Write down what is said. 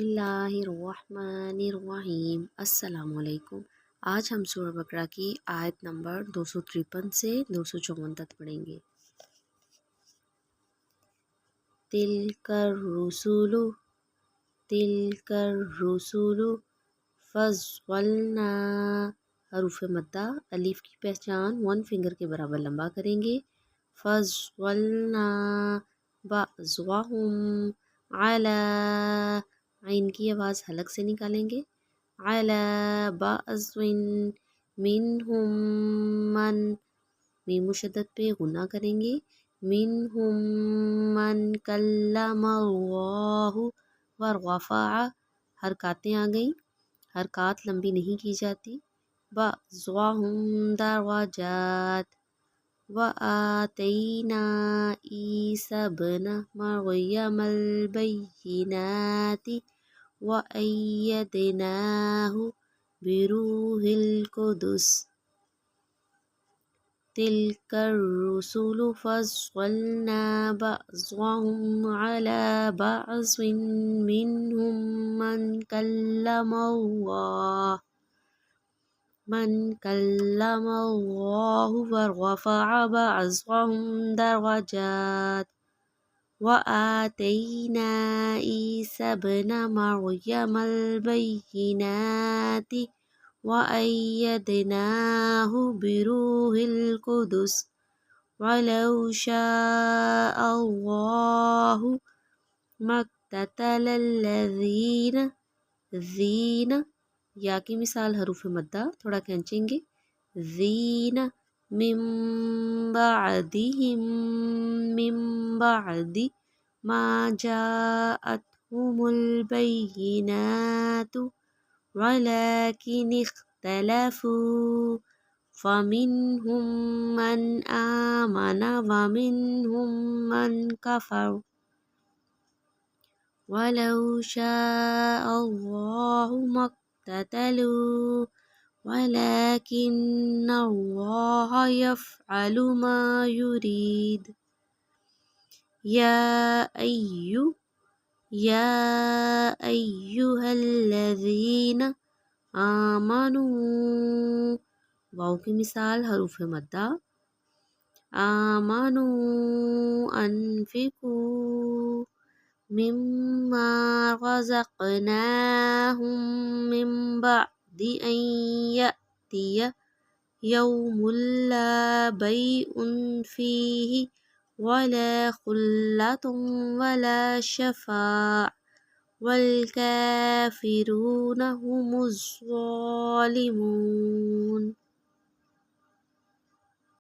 اللہ الرحمن الرحیم۔ السلام علیکم۔ آج ہم سورہ بقرہ کی آیت نمبر 253 سے 254 تک پڑھیں گے۔ تلک الرسول تلک الرسول فضلنا، حروف مدہ الف کی پہچان 1 فنگر کے برابر لمبا کریں گے۔ فضلنا بعضهم علی، عین کی آواز حلق سے نکالیں گے۔ علی بعض منہم من، میم مشدد پہ غنہ کریں گے۔ منہم من کلم اللہ ورفع، حرکاتیں آ گئیں، حرکات لمبی نہیں کی جاتی۔ بعضهم درجات، وآتینا عیسی ابن مریم البینات وأیدناہ بروح القدس۔ تلک الرسل فضلنا بعضهم على بعض منهم من کلم اللہ ورفع بعضهم درجات، وآتینا عیسی ابن مریم البینات وأیدناہ بروح القدس ولو شاء اللہ ما اقتتل الذین، یا کی مثال حروف مدہ تھوڑا کھینچیں گے۔ ذین من بعد ما جاءتهم البینات ولكن اختلفوا فمنهم من آمن ومنهم من كفر ولو شاء الله ما اقتتلوا ولكن الله يفعل ما يريد۔ یا ایہا الذین آمنوا، واو کی مثال حروف مدہ آمنوا انفقوا مما رزقناہم من بعد ان یأتی یوم لا بیع فیہ ولا خلة ولا شفاع والکافرون هم الظالمون۔